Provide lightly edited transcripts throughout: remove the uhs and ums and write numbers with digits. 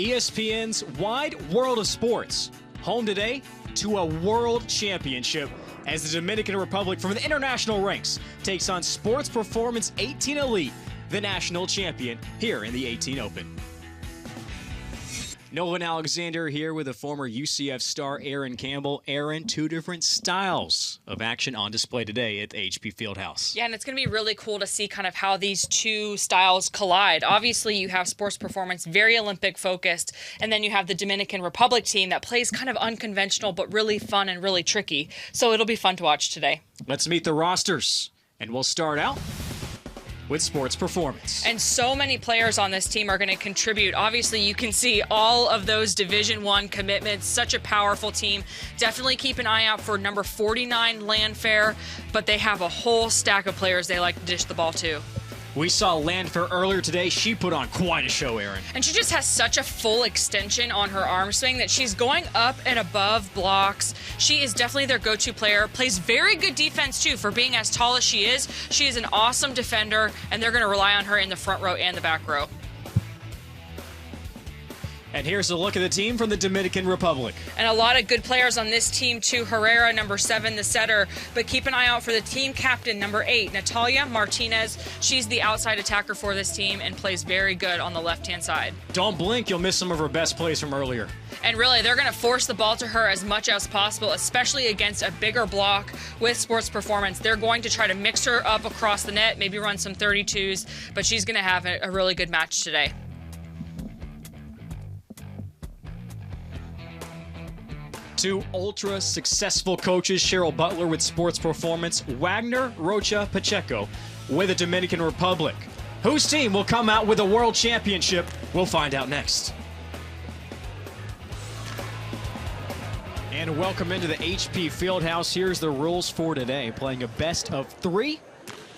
ESPN's Wide World of Sports, home today to a world championship as the Dominican Republic from the international ranks takes on Sports Performance 18 Elite, the national champion, here in the 18 Open. Nolan Alexander here with a former UCF star, Aaron Campbell. Aaron, two different styles of action on display today at the HP Fieldhouse. Yeah, and it's going to be really cool to see kind of how these two styles collide. Obviously, you have Sports Performance, very Olympic focused, and then you have the Dominican Republic team that plays kind of unconventional, but really fun and really tricky. So it'll be fun to watch today. Let's meet the rosters, and we'll start out with Sports Performance. And so many players on this team are going to contribute. Obviously, you can see all of those Division I commitments. Such a powerful team. Definitely keep an eye out for number 49, Landfair, but they have a whole stack of players they like to dish the ball to. We saw Landfair earlier today. She put on quite a show, Aaron. And she just has such a full extension on her arm swing that she's going up and above blocks. She is definitely their go-to player. Plays very good defense, too, for being as tall as she is. She is an awesome defender, and they're going to rely on her in the front row and the back row. And here's a look at the team from the Dominican Republic. And a lot of good players on this team, too. Herrera, number 7, the setter. But keep an eye out for the team captain, number 8, Natalia Martinez. She's the outside attacker for this team and plays very good on the left-hand side. Don't blink, you'll miss some of her best plays from earlier. And really, they're going to force the ball to her as much as possible, especially against a bigger block with Sports Performance. They're going to try to mix her up across the net, maybe run some 32s, but she's going to have a really good match today. Two ultra-successful coaches, Cheryl Butler with Sports Performance, Wagner Rocha Pacheco with the Dominican Republic. Whose team will come out with a world championship? We'll find out next. And welcome into the HP Fieldhouse. Here's the rules for today. Playing a best of 3.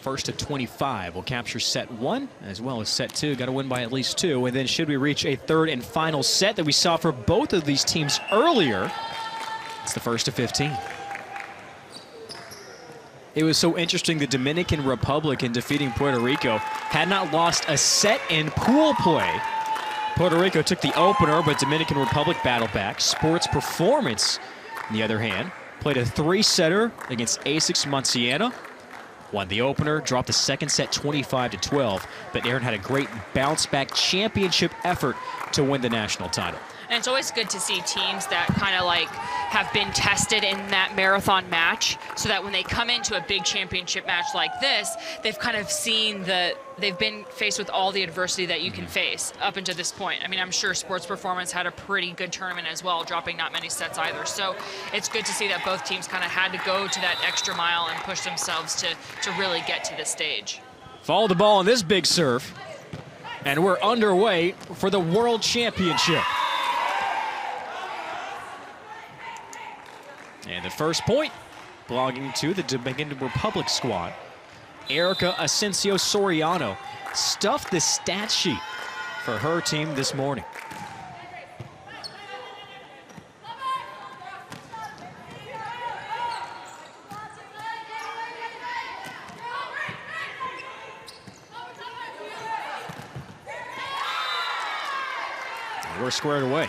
First to 25 will capture set 1 as well as set 2. Got to win by at least 2. And then should we reach a third and final set that we saw for both of these teams earlier, it's the first to 15. It was so interesting, the Dominican Republic in defeating Puerto Rico had not lost a set in pool play. Puerto Rico took the opener, but Dominican Republic battled back. Sports Performance, on the other hand, played a 3-setter against ASICS Munciana. Won the opener, dropped the second set 25-12, but Aaron had a great bounce-back championship effort to win the national title. And it's always good to see teams that kind of like have been tested in that marathon match so that when they come into a big championship match like this, they've kind of seen they've been faced with all the adversity that you can face up until this point. I mean, I'm sure Sports Performance had a pretty good tournament as well, dropping not many sets either. So it's good to see that both teams kind of had to go to that extra mile and push themselves to really get to this stage. Follow the ball on this big serve, and we're underway for the World Championship. And the first point belonging to the Dominican Republic squad. Erica Asensio Soriano stuffed the stat sheet for her team this morning. And we're squared away.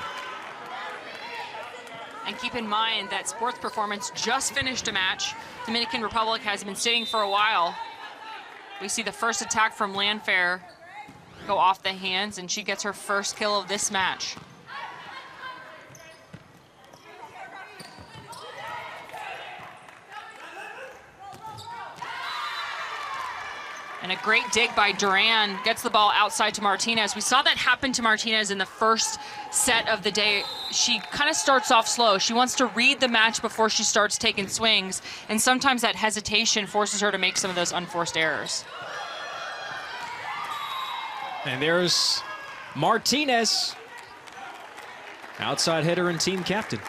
And keep in mind that Sports Performance just finished a match. Dominican Republic has been sitting for a while. We see the first attack from Landfair go off the hands, and she gets her first kill of this match. And a great dig by Duran, gets the ball outside to Martinez. We saw that happen to Martinez in the first set of the day. She kind of starts off slow. She wants to read the match before she starts taking swings, and sometimes that hesitation forces her to make some of those unforced errors. And there's Martinez, outside hitter and team captain.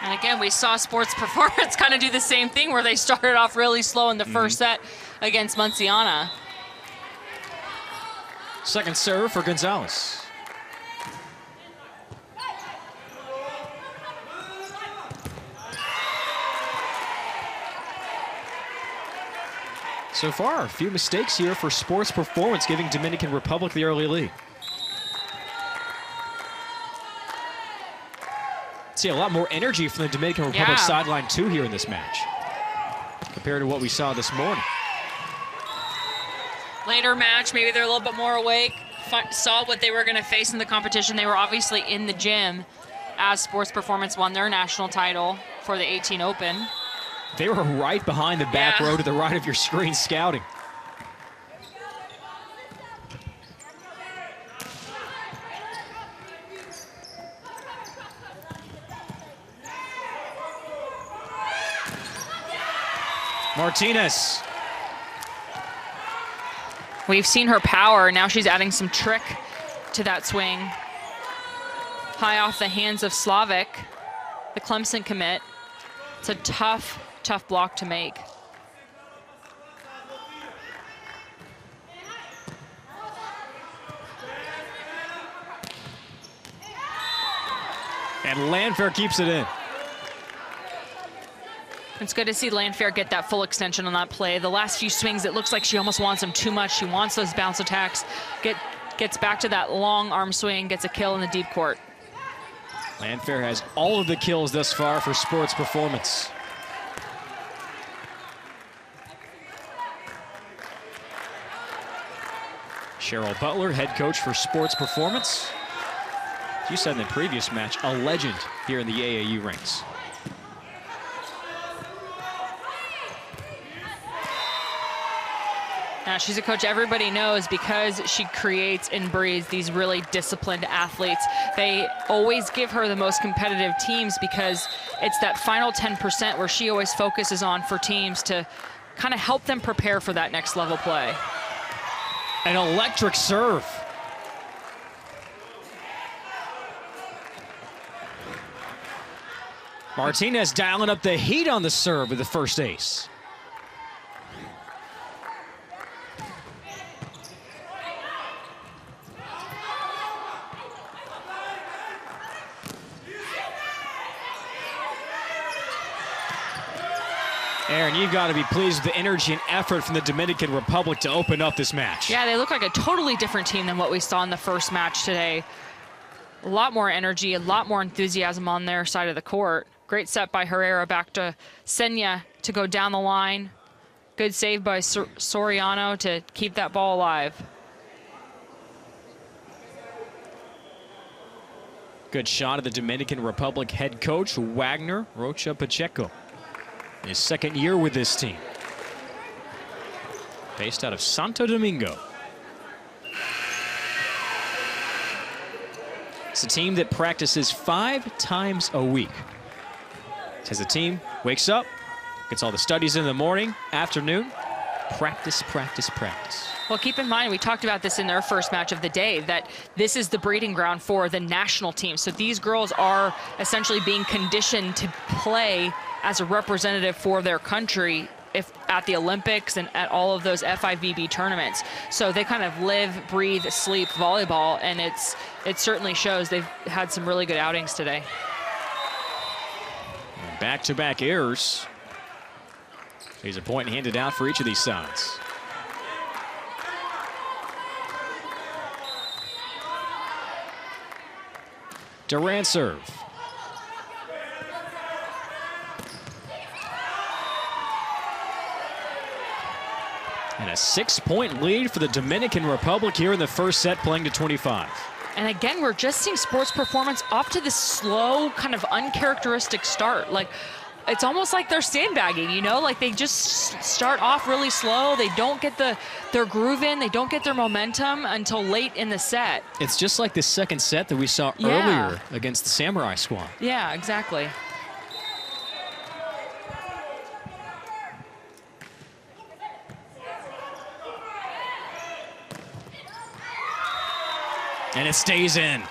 And again, we saw Sports Performance kind of do the same thing where they started off really slow in the first set against Munciana. Second serve for Gonzalez. So far, a few mistakes here for Sports Performance, giving Dominican Republic the early lead. See a lot more energy from the Dominican Republic sideline too here in this match, compared to what we saw this morning. Later match, maybe they're a little bit more awake, saw what they were going to face in the competition. They were obviously in the gym as Sports Performance won their national title for the 18 Open. They were right behind the back row to the right of your screen scouting. Martinez. We've seen her power. Now she's adding some trick to that swing. High off the hands of Slavic, the Clemson commit. It's a tough block to make. And Landfair keeps it in. It's good to see Landfair get that full extension on that play. The last few swings, it looks like she almost wants them too much. She wants those bounce attacks. Gets back to that long arm swing, gets a kill in the deep court. Landfair has all of the kills thus far for Sports Performance. Cheryl Butler, head coach for Sports Performance. As you said in the previous match, a legend here in the AAU ranks. Now, she's a coach everybody knows because she creates and breeds these really disciplined athletes. They always give her the most competitive teams because it's that final 10% where she always focuses on for teams to kind of help them prepare for that next level play. An electric serve. Martinez dialing up the heat on the serve with the first ace. Aaron, you've got to be pleased with the energy and effort from the Dominican Republic to open up this match. Yeah, they look like a totally different team than what we saw in the first match today. A lot more energy, a lot more enthusiasm on their side of the court. Great set by Herrera back to Senya to go down the line. Good save by Soriano to keep that ball alive. Good shot of the Dominican Republic head coach, Wagner Rocha Pacheco. His second year with this team. Based out of Santo Domingo. It's a team that practices 5 times a week. As the team wakes up, gets all the studies in the morning, afternoon, practice, practice, practice. Well, keep in mind, we talked about this in their first match of the day, that this is the breeding ground for the national team. So these girls are essentially being conditioned to play as a representative for their country if at the Olympics and at all of those FIVB tournaments. So they kind of live, breathe, sleep volleyball, and it certainly shows. They've had some really good outings today. Back-to-back errors. Here's a point handed out for each of these sides. Durant serve. And a 6-point lead for the Dominican Republic here in the first set, playing to 25. And again, we're just seeing Sports Performance off to this slow, kind of uncharacteristic start. Like, it's almost like they're sandbagging, you know? Like, they just start off really slow. They don't get their groove in. They don't get their momentum until late in the set. It's just like the second set that we saw earlier against the Samurai Squad. Yeah, exactly. And it stays in.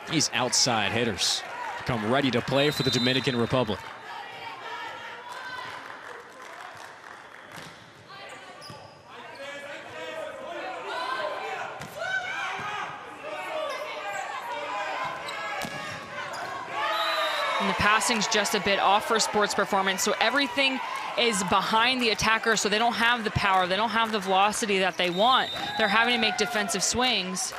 These outside hitters come ready to play for the Dominican Republic. passing's just a bit off for Sports Performance, so everything is behind the attacker, so they don't have the power, they don't have the velocity that they want. They're having to make defensive swings,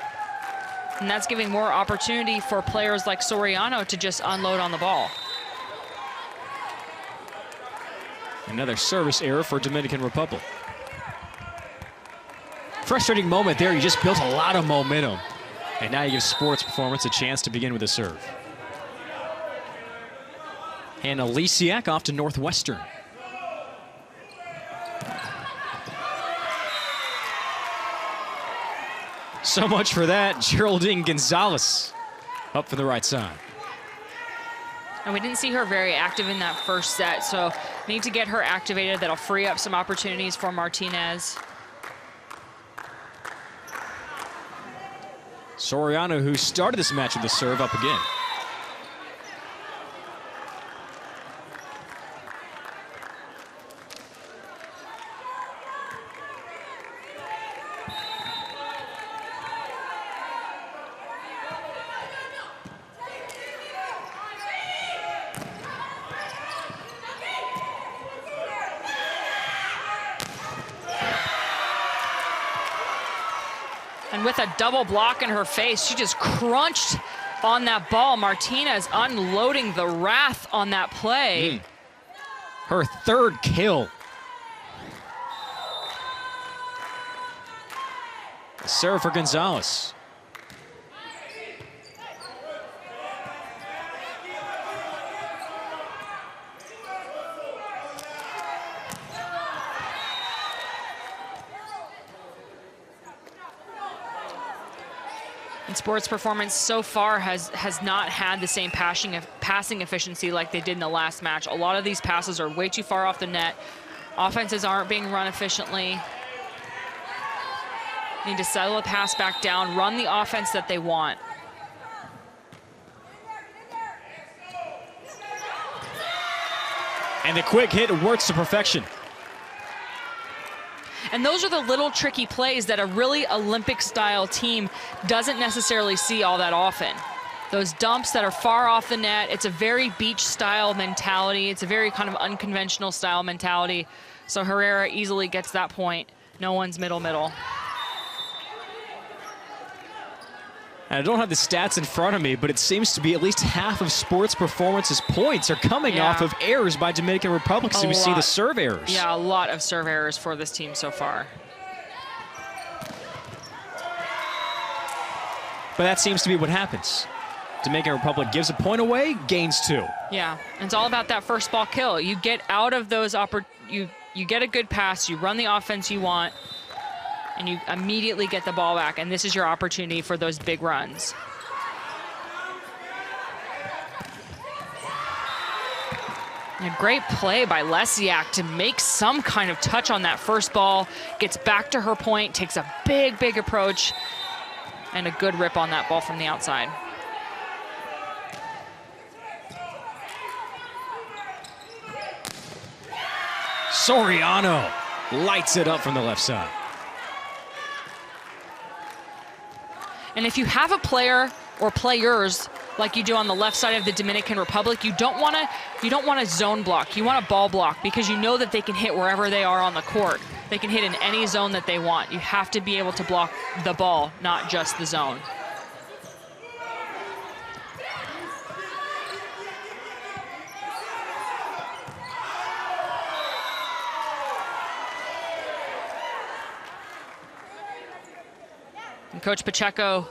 and that's giving more opportunity for players like Soriano to just unload on the ball. Another service error for Dominican Republic. Frustrating moment there. You just built a lot of momentum, and now you give Sports Performance a chance to begin with a serve. And Alisiak off to Northwestern. So much for that. Geraldine Gonzalez up for the right side. And we didn't see her very active in that first set, so we need to get her activated. That'll free up some opportunities for Martinez. Soriano, who started this match with a serve, up again. And with a double block in her face, she just crunched on that ball. Martinez unloading the wrath on that play. Her third kill. A serve for Gonzalez. And Sports Performance so far has not had the same passing efficiency like they did in the last match. A lot of these passes are way too far off the net. Offenses aren't being run efficiently. Need to settle a pass back down, run the offense that they want. And the quick hit works to perfection. And those are the little tricky plays that a really Olympic-style team doesn't necessarily see all that often. Those dumps that are far off the net, it's a very beach-style mentality. It's a very kind of unconventional style mentality. So Herrera easily gets that point. No one's middle. And I don't have the stats in front of me, but it seems to be at least half of Sports Performance's points are coming off of errors by Dominican Republic. So we see the serve errors. Yeah, a lot of serve errors for this team so far. But that seems to be what happens. Dominican Republic gives a point away, gains 2. Yeah, and it's all about that first ball kill. You get out of those you get a good pass, you run the offense you want, and you immediately get the ball back, and this is your opportunity for those big runs. A great play by Lesiak to make some kind of touch on that first ball, gets back to her point, takes a big approach, and a good rip on that ball from the outside. Soriano lights it up from the left side. And if you have a player or players like you do on the left side of the Dominican Republic, you don't want to zone block. You want a ball block because you know that they can hit wherever they are on the court. They can hit in any zone that they want. You have to be able to block the ball, not just the zone. And Coach Pacheco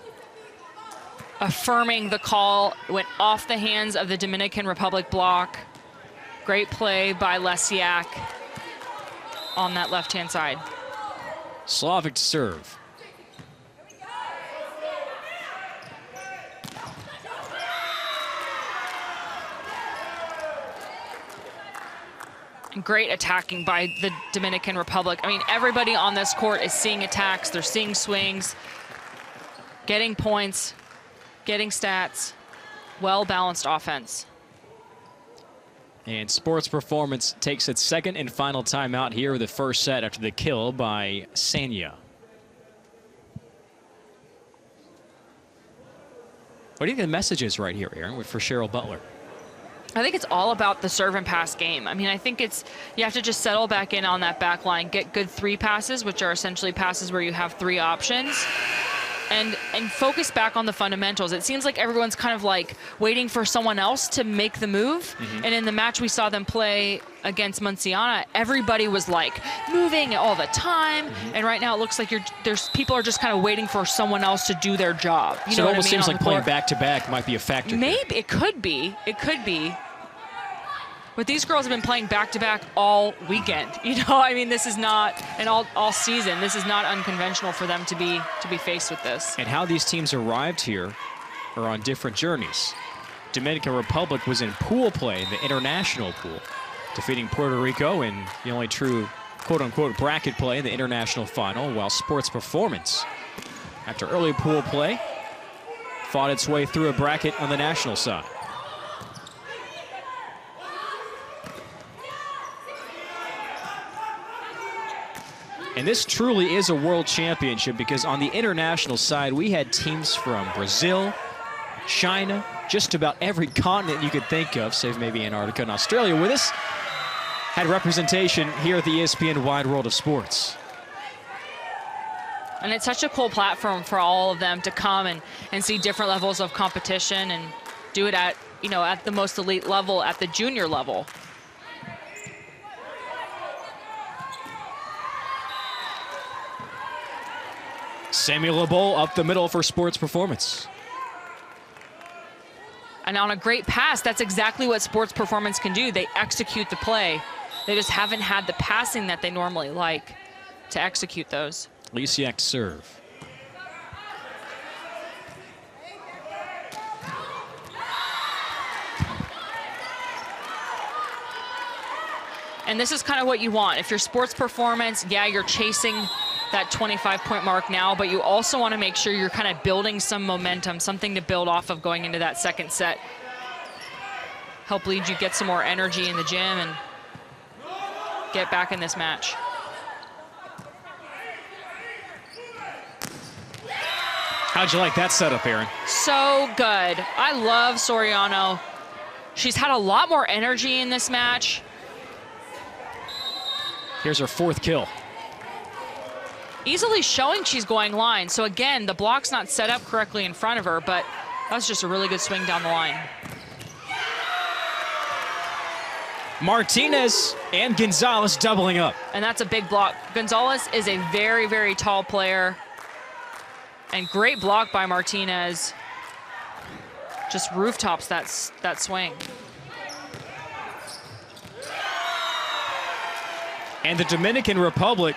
affirming the call, went off the hands of the Dominican Republic block. Great play by Lesiak on that left-hand side. Slavic to serve. And great attacking by the Dominican Republic. I mean, everybody on this court is seeing attacks, they're seeing swings, getting points, getting stats, well-balanced offense. And Sports Performance takes its second and final timeout here with the first set after the kill by Sanya. What do you think the message is right here, Aaron, for Cheryl Butler? I think it's all about the serve and pass game. I mean, I think you have to just settle back in on that back line, get good 3 passes, which are essentially passes where you have 3 options, and focus back on the fundamentals. It seems like everyone's kind of like waiting for someone else to make the move. And in the match we saw them play against Munciana, everybody was like moving all the time. And right now it looks like people are just kind of waiting for someone else to do their job. You know it what almost I mean, seems like playing back-to-back might be a factor. Maybe it could be. It could be. But these girls have been playing back-to-back all weekend. You know, I mean, this is not, and all season, this is not unconventional for them to be faced with this. And how these teams arrived here are on different journeys. Dominican Republic was in pool play, the international pool, defeating Puerto Rico in the only true quote-unquote bracket play in the international final, while Sports Performance, after early pool play, fought its way through a bracket on the national side. And this truly is a world championship, because on the international side, we had teams from Brazil, China, just about every continent you could think of, save maybe Antarctica and Australia with us, had representation here at the ESPN Wide World of Sports. And it's such a cool platform for all of them to come and see different levels of competition and do it at, you know, at the most elite level, at the junior level. Samuel LeBeau up the middle for Sports Performance. And on a great pass, that's exactly what Sports Performance can do. They execute the play. They just haven't had the passing that they normally like to execute those. Lisiak to serve. And this is kind of what you want. If you're Sports Performance, yeah, you're chasing that 25-point mark now, but you also want to make sure you're kind of building some momentum, something to build off of going into that second set. Help lead you get some more energy in the gym and get back in this match. How'd you like that setup, Aaron? So good. I love Soriano. She's had a lot more energy in this match. Here's her 4th kill. Easily showing she's going line. So again, the block's not set up correctly in front of her, but that's just a really good swing down the line. Martinez and Gonzalez doubling up. And that's a big block. Gonzalez is a very, very tall player. And great block by Martinez. Just rooftops that swing. And the Dominican Republic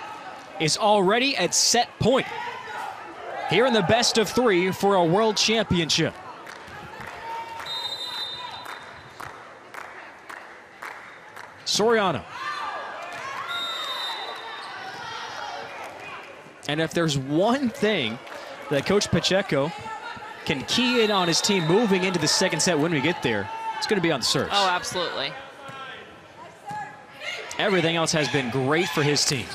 is already at set point here in the best of 3 for a world championship. Soriano. And if there's one thing that Coach Pacheco can key in on his team moving into the second set when we get there, it's going to be on the serves. Oh, absolutely. Everything else has been great for his team,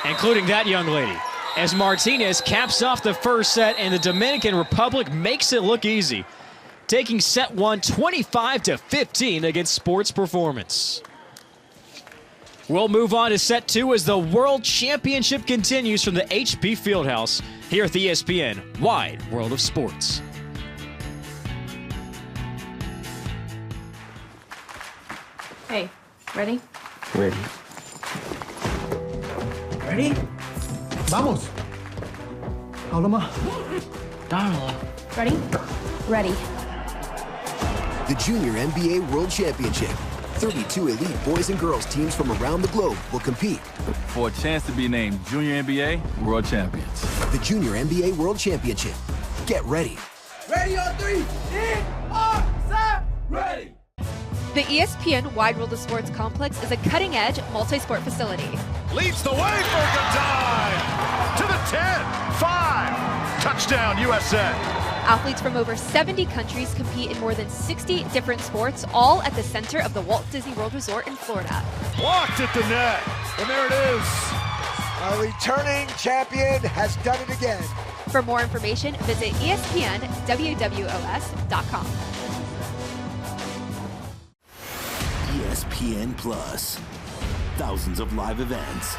including that young lady, as Martinez caps off the first set and the Dominican Republic makes it look easy, taking set 1 25-15 against Sports Performance. We'll move on to set 2 as the World Championship continues from the HP Fieldhouse here at the ESPN Wide World of Sports. Hey, ready? Ready. Ready? Vamos. Habla más. Darla. Ready? Ready. The Junior NBA World Championship. 32 elite boys and girls teams from around the globe will compete For a chance to be named Junior NBA World Champions. the Junior NBA World Championship. Get ready. Ready on 3. In, on, set, ready. The ESPN Wide World of Sports complex is a cutting-edge multi-sport facility. Leads the way for Gadai. To the 10, 5. Touchdown, USA. Athletes from over 70 countries compete in more than 60 different sports, all at the center of the Walt Disney World Resort in Florida. Blocked at the net. And there it is. Our returning champion has done it again. For more information, visit ESPNWWOS.com. ESPN Plus. Thousands of live events.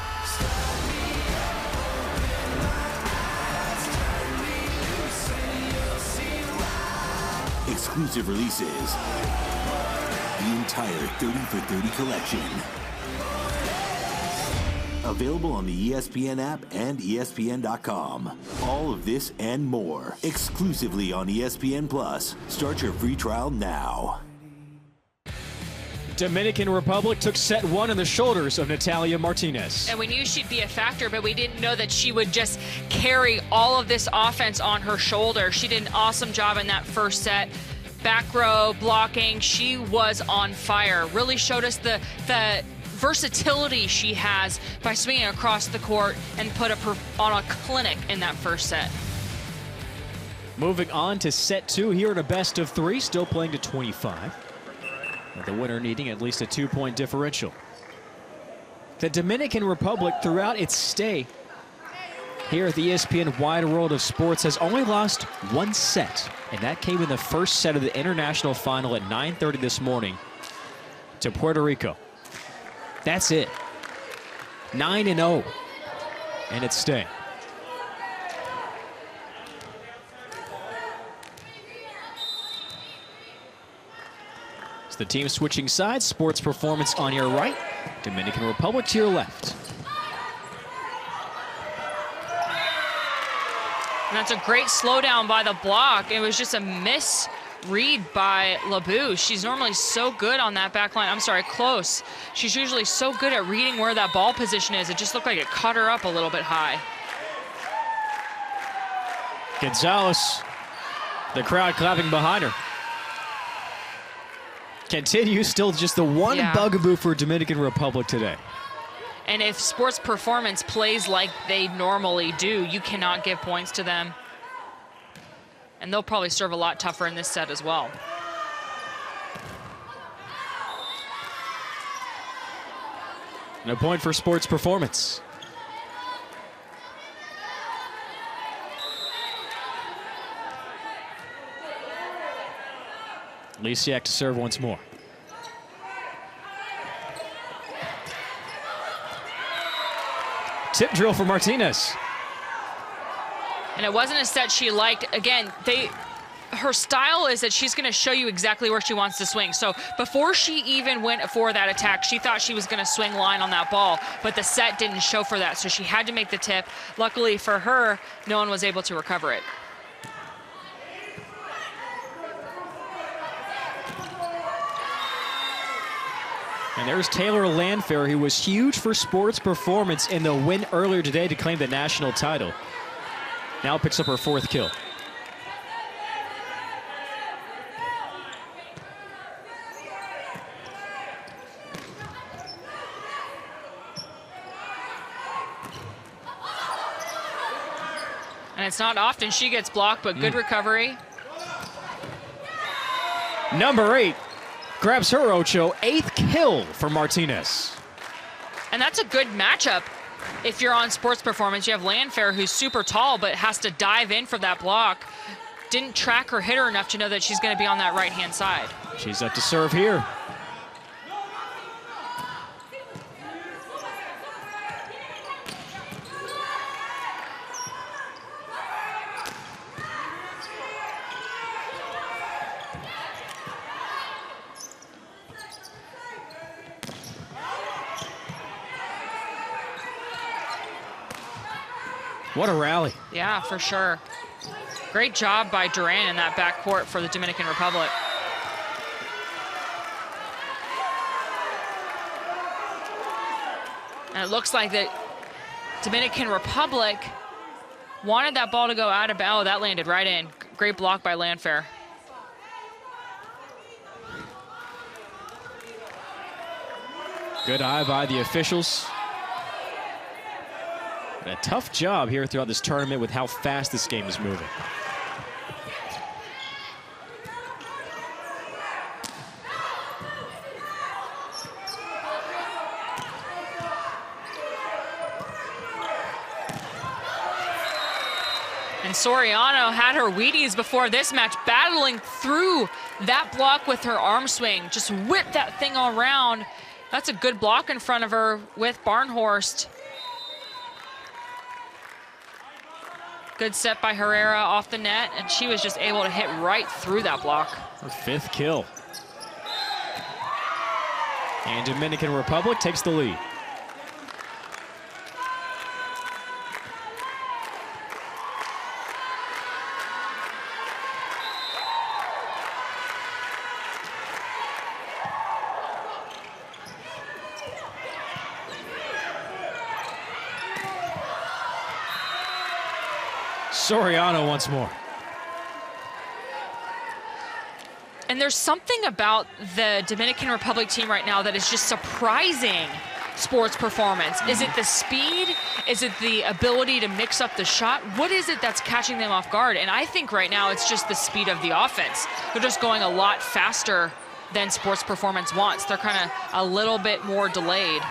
Exclusive releases. The entire 30 for 30 collection. Available on the ESPN app and ESPN.com. All of this and more exclusively on ESPN Plus. Start your free trial now. Dominican Republic took set one on the shoulders of Natalia Martinez. And we knew she'd be a factor, but we didn't know that she would just carry all of this offense on her shoulder. She did an awesome job in that first set. Back row, blocking, she was on fire. Really showed us the versatility she has by swinging across the court and put on a clinic in that first set. Moving on to set two here in a best of three, still playing to 25. With the winner needing at least a 2-point differential. The Dominican Republic, throughout its stay here at the ESPN Wide World of Sports, has only lost one set, and that came in the first set of the international final at 9:30 this morning to Puerto Rico. That's it. 9-0, and it's staying. It's the team switching sides. Sports Performance on your right, Dominican Republic to your left. And that's a great slowdown by the block. It was just a misread by LeBou. She's normally so good on that back line. I'm sorry, close. She's usually so good at reading where that ball position is. It just looked like it caught her up a little bit high. Gonzalez, the crowd clapping behind her. Continues still just the one bugaboo for Dominican Republic today. And if Sports Performance plays like they normally do, you cannot give points to them. And they'll probably serve a lot tougher in this set as well. No point for Sports Performance. Lisiak to serve once more. Tip drill for Martinez. And it wasn't a set she liked. Again, her style is that she's going to show you exactly where she wants to swing. So before she even went for that attack, she thought she was going to swing line on that ball, but the set didn't show for that, so she had to make the tip. Luckily for her, no one was able to recover it. And there's Taylor Landfair, who was huge for Sports Performance in the win earlier today to claim the national title. Now picks up her fourth kill. And it's not often she gets blocked, but good recovery. Number 8 grabs her Ocho, 8th kill for Martinez. And that's a good matchup. If you're on Sports Performance, you have Landfair, who's super tall, but has to dive in for that block. Didn't track her hitter enough to know that she's going to be on that right-hand side. She's up to serve here. What a rally. Yeah, for sure. Great job by Duran in that backcourt for the Dominican Republic. And it looks like the Dominican Republic wanted that ball to go out of bounds. Oh, that landed right in. Great block by Landfair. Good eye by the officials. A tough job here throughout this tournament with how fast this game is moving. And Soriano had her Wheaties before this match, battling through that block with her arm swing. Just whipped that thing all around That's a good block in front of her with Barnhorst. Good set by Herrera off the net, and she was just able to hit right through that block. Her 5th kill. And Dominican Republic takes the lead. Soriano once more. And there's something about the Dominican Republic team right now that is just surprising sports performance. Is it the speed? Is it the ability to mix up the shot? What is it that's catching them off guard? And I think right now it's just the speed of the offense. They're just going a lot faster than sports performance wants. They're kind of a little bit more delayed.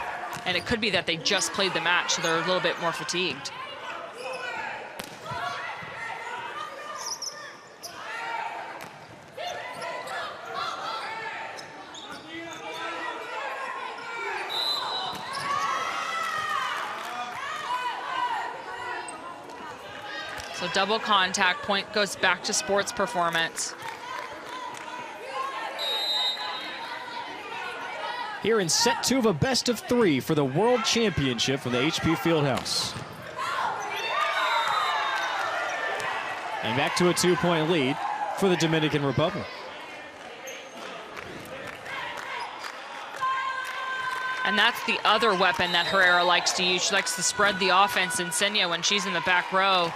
And it could be that they just played the match, so they're a little bit more fatigued. So double contact, point goes back to sports performance. Here in set 2 of a best of 3 for the World Championship from the HP Fieldhouse. And back to a 2-point lead for the Dominican Republic. And that's the other weapon that Herrera likes to use. She likes to spread the offense in Senya when she's in the back row.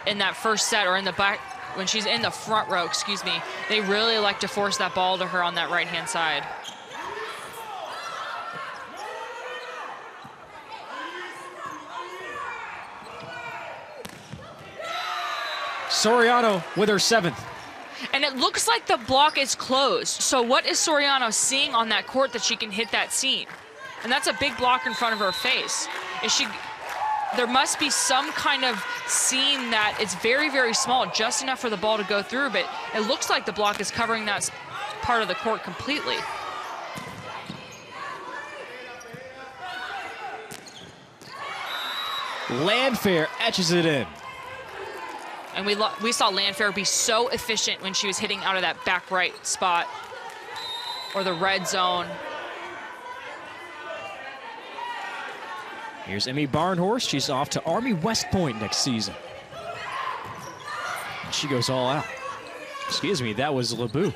In that first set, or in the back, when she's in the front row, excuse me, they really like to force that ball to her on that right-hand side. Soriano with her 7th. And it looks like the block is closed. So what is Soriano seeing on that court that she can hit that seam? And that's a big block in front of her face. There must be some kind of seam that is very, very small, just enough for the ball to go through, but it looks like the block is covering that part of the court completely. Landfair etches it in. And we saw Landfair be so efficient when she was hitting out of that back right spot or the red zone. Here's Emmy Barnhorst. She's off to Army West Point next season. And she goes all out. Excuse me, that was LeBou.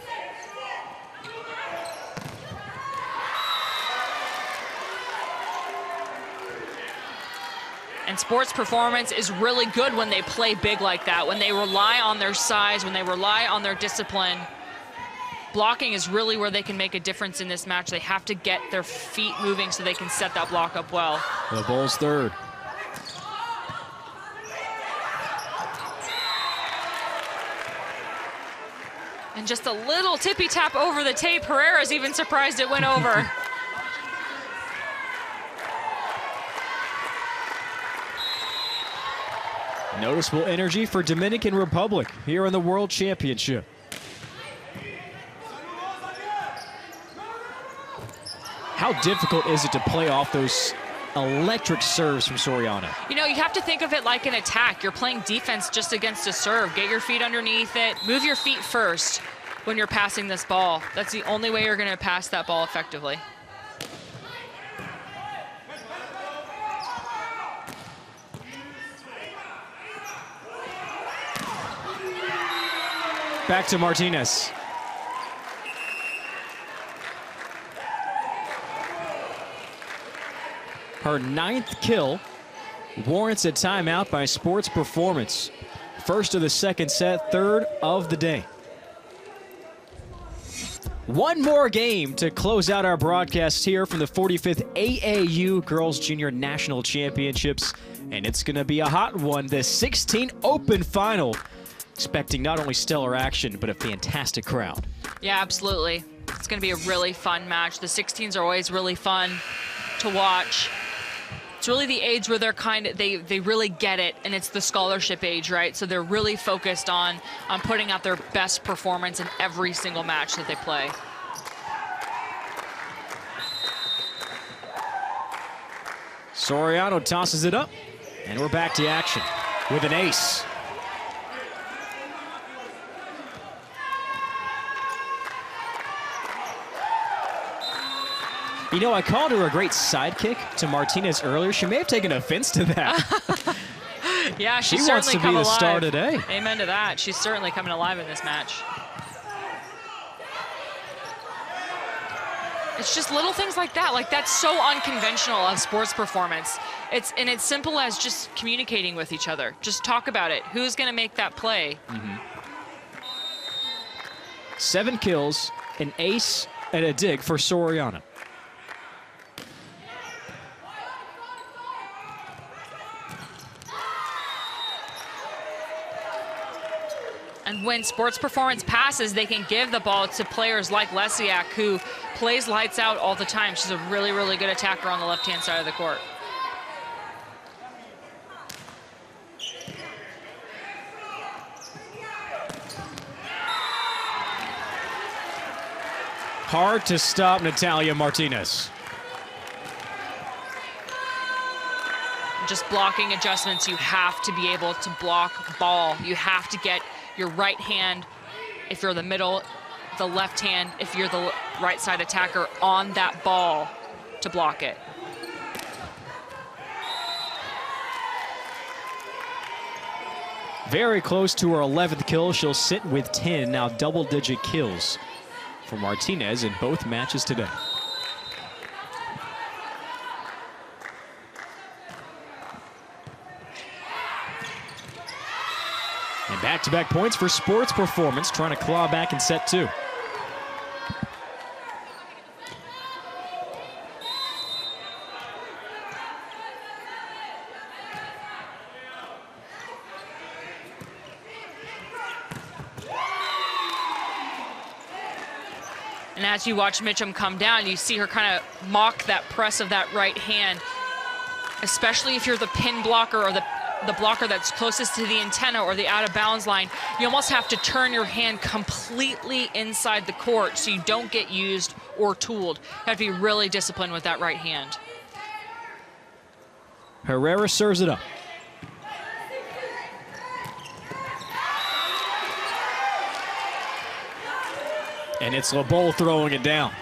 And sports performance is really good when they play big like that, when they rely on their size, when they rely on their discipline. Blocking is really where they can make a difference in this match. They have to get their feet moving so they can set that block up well. The Bulls 3rd. And just a little tippy tap over the tape. Herrera's even surprised it went over. Noticeable energy for Dominican Republic here in the World Championship. How difficult is it to play off those electric serves from Soriano? You know, you have to think of it like an attack. You're playing defense just against a serve. Get your feet underneath it. Move your feet first when you're passing this ball. That's the only way you're going to pass that ball effectively. Back to Martinez. Her 9th kill warrants a timeout by sports performance. First of the second set, 3rd of the day. One more game to close out our broadcast here from the 45th AAU Girls Junior National Championships. And it's going to be a hot one, the 16 Open Final. Expecting not only stellar action, but a fantastic crowd. Yeah, absolutely. It's going to be a really fun match. The 16s are always really fun to watch. It's really the age where they're they really get it, and it's the scholarship age, right? So they're really focused on putting out their best performance in every single match that they play. Soriano tosses it up, and we're back to action with an ace. You know, I called her a great sidekick to Martinez earlier. She may have taken offense to that. Yeah, she she's wants certainly to be come the alive. star today. Amen to that. She's certainly coming alive in this match. It's just little things like that. Like, that's so unconventional of sports performance. It's simple as just communicating with each other. Just talk about it. Who's going to make that play? 7 kills, an ace, and a dig for Soriano. And when sports performance passes, they can give the ball to players like Lesiak, who plays lights out all the time. She's a really, really good attacker on the left-hand side of the court. Hard to stop Natalia Martinez. Just blocking adjustments. You have to be able to block ball. You have to get your right hand, if you're the middle, the left hand, if you're the right side attacker, on that ball to block it. Very close to her 11th kill. She'll sit with 10, now double-digit kills for Martinez in both matches today. And back-to-back points for sports performance, trying to claw back in set 2. And as you watch Mitchum come down, you see her kind of mock that press of that right hand, especially if you're the pin blocker or the blocker that's closest to the antenna or the out-of-bounds line. You almost have to turn your hand completely inside the court so you don't get used or tooled. You have to be really disciplined with that right hand. Herrera serves it up. And it's LeBeau throwing it down.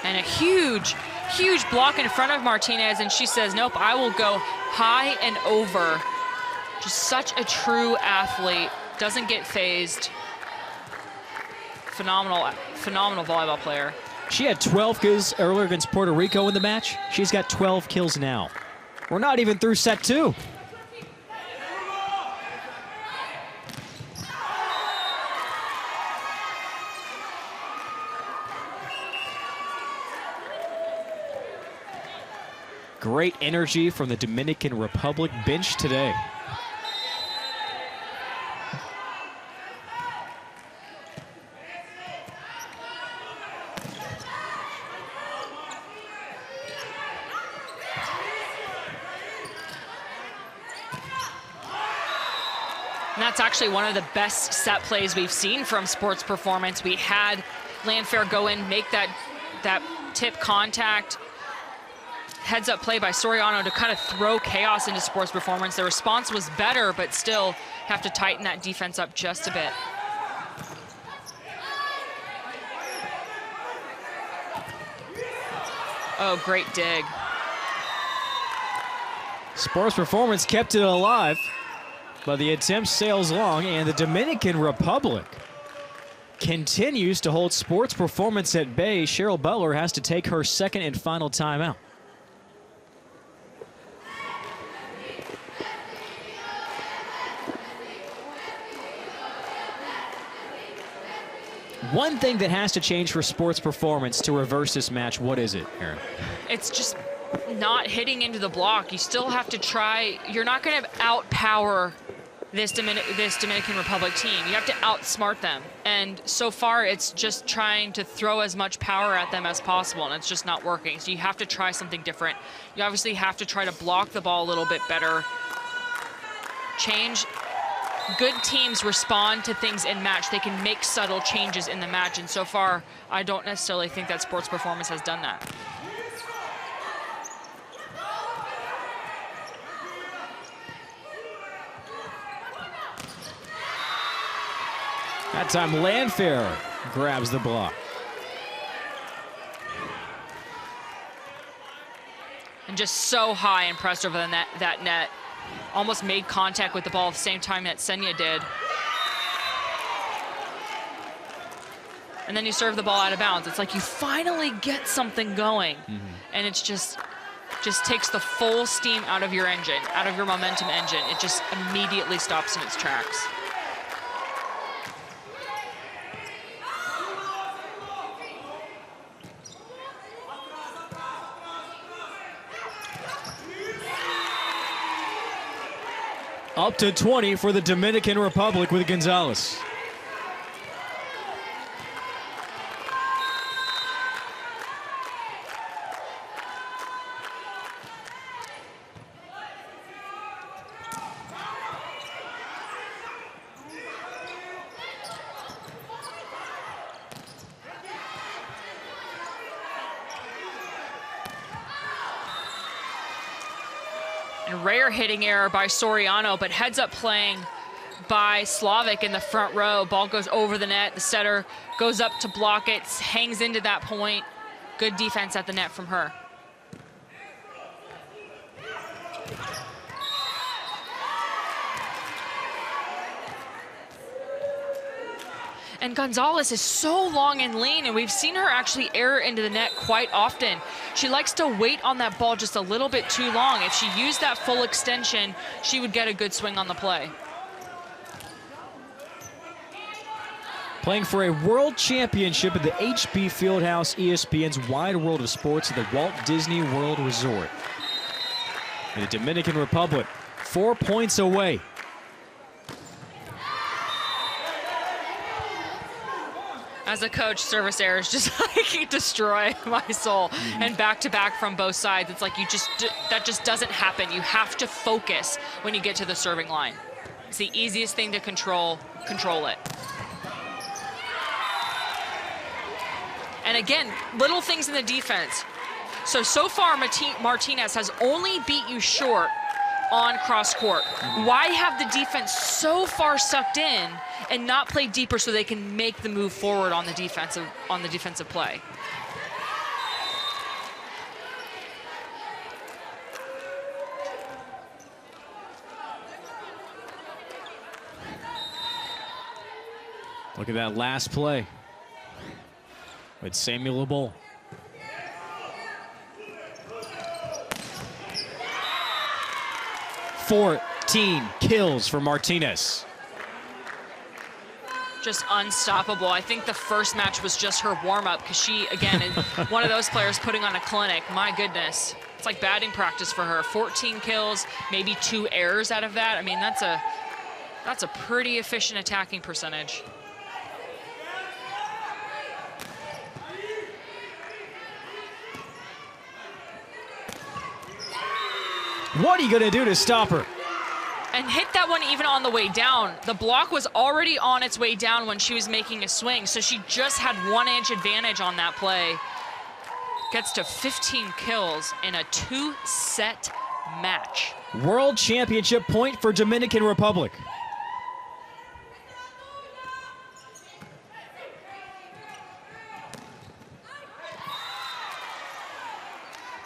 And a huge, huge block in front of Martinez, and she says, nope, I will go high and over. Just such a true athlete, doesn't get phased. Phenomenal, phenomenal volleyball player. She had 12 kills earlier against Puerto Rico in the match. She's got 12 kills now. We're not even through set 2. Great energy from the Dominican Republic bench today. And that's actually one of the best set plays we've seen from sports performance. We had Landfair go in, make that tip contact, heads up play by Soriano to kind of throw chaos into sports performance. The response was better, but still have to tighten that defense up just a bit. Oh, great dig. Sports performance kept it alive, but the attempt sails long, and the Dominican Republic continues to hold sports performance at bay. Cheryl Butler has to take her second and final timeout. One thing that has to change for sports performance to reverse this match, what is it, Erin? It's just not hitting into the block. You still have to try. You're not going to outpower this Dominican Republic team. You have to outsmart them. And so far, it's just trying to throw as much power at them as possible, and it's just not working. So you have to try something different. You obviously have to try to block the ball a little bit better. change. Good teams respond to things in match. They can make subtle changes in the match, and so far, I don't necessarily think that Sports Performance has done that. That time, Landfair grabs the block. And just so high and pressed over the net, that net. Almost made contact with the ball at the same time that Senya did. And then you serve the ball out of bounds. It's like you finally get something going. And it's just takes the full steam out of your engine, out of your momentum engine. It just immediately stops in its tracks. Up to 20 for the Dominican Republic with Gonzalez. Rare hitting error by Soriano, but heads up playing by Slavic in the front row. Ball goes over the net. The setter goes up to block it, hangs into that point. Good defense at the net from her. And Gonzalez is so long and lean, and we've seen her actually err into the net quite often. She likes to wait on that ball just a little bit too long. If she used that full extension, she would get a good swing on the play. Playing for a world championship at the HB Fieldhouse, ESPN's Wide World of Sports at the Walt Disney World Resort. And the Dominican Republic, 4 points away. As a coach, service errors just like destroy my soul. And back-to-back from both sides, it's like that just doesn't happen. You have to focus when you get to the serving line. It's the easiest thing to control it. And again, little things in the defense. So far, Martinez has only beat you short on cross court. Why have the defense so far sucked in and not play deeper so they can make the move forward on the defensive play? Look at that last play with Samuel LeBold. Fourteen kills for Martinez. Just unstoppable. I think the first match was just her warm-up because she, again, is one of those players putting on a clinic. My goodness. It's like batting practice for her. 14 kills, maybe 2 errors out of that. I mean, that's a pretty efficient attacking percentage. What are you going to do to stop her? And hit that one even on the way down. The block was already on its way down when she was making a swing, so she just had 1-inch advantage on that play. Gets to 15 kills in a 2-set match. World Championship point for Dominican Republic.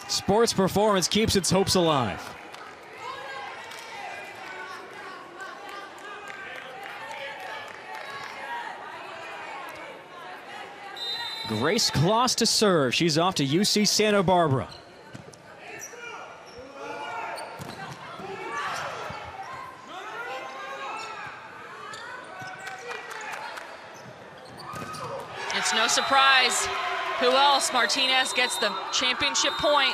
Sports Performance keeps its hopes alive. Grace Kloss to serve. She's off to UC Santa Barbara. It's no surprise. Who else? Martinez gets the championship point.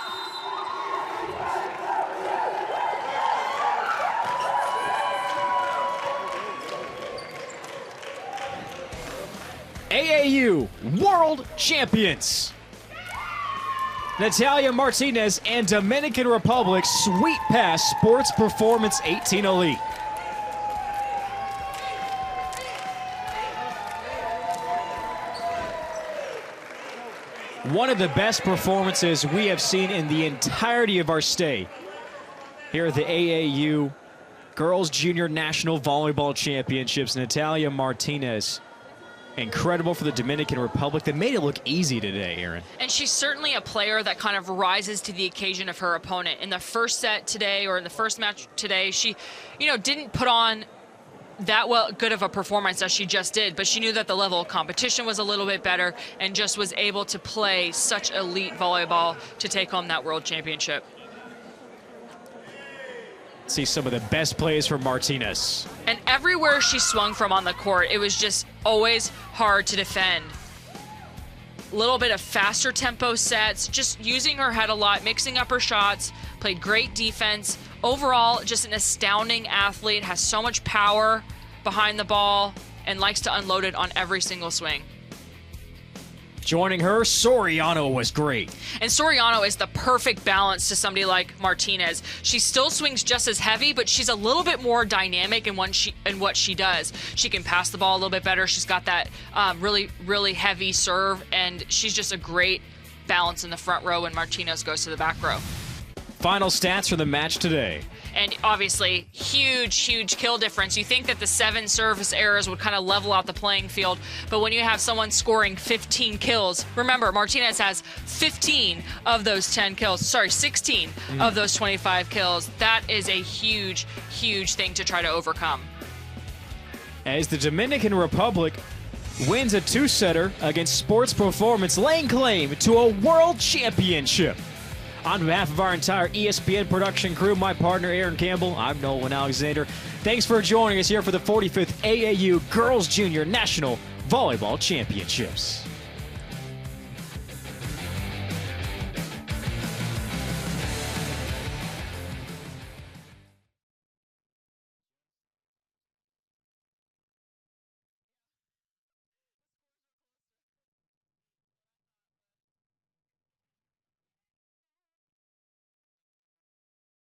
AAU World Champions. Natalia Martinez and Dominican Republic sweep past Sports Performance 18 Elite. One of the best performances we have seen in the entirety of our stay here at the AAU Girls Junior National Volleyball Championships. Natalia Martinez, incredible for the Dominican Republic. They made it look easy today, Aaron. And she's certainly a player that kind of rises to the occasion of her opponent. In the first set today, or in the first match today, she, didn't put on that good of a performance as she just did, but she knew that the level of competition was a little bit better and just was able to play such elite volleyball to take home that world championship. See some of the best plays from Martinez. And everywhere she swung from on the court, it was just always hard to defend. A little bit of faster tempo sets, just using her head a lot, mixing up her shots, played great defense. Overall, just an astounding athlete, has so much power behind the ball and likes to unload it on every single swing. Joining her, Soriano was great. And Soriano is the perfect balance to somebody like Martinez. She still swings just as heavy, but she's a little bit more dynamic in what she does. She can pass the ball a little bit better. She's got that really, really heavy serve, and she's just a great balance in the front row when Martinez goes to the back row. Final stats for the match today. And obviously, huge kill difference. You think that the 7 service errors would kind of level out the playing field, but when you have someone scoring 15 kills, remember, Martinez has 15 of those 10 kills. Sorry, 16 of those 25 kills. That is a huge thing to try to overcome. As the Dominican Republic wins a 2-setter against Sports Performance, laying claim to a world championship. On behalf of our entire ESPN production crew, my partner Aaron Campbell, I'm Nolan Alexander. Thanks for joining us here for the 45th AAU Girls Junior National Volleyball Championships.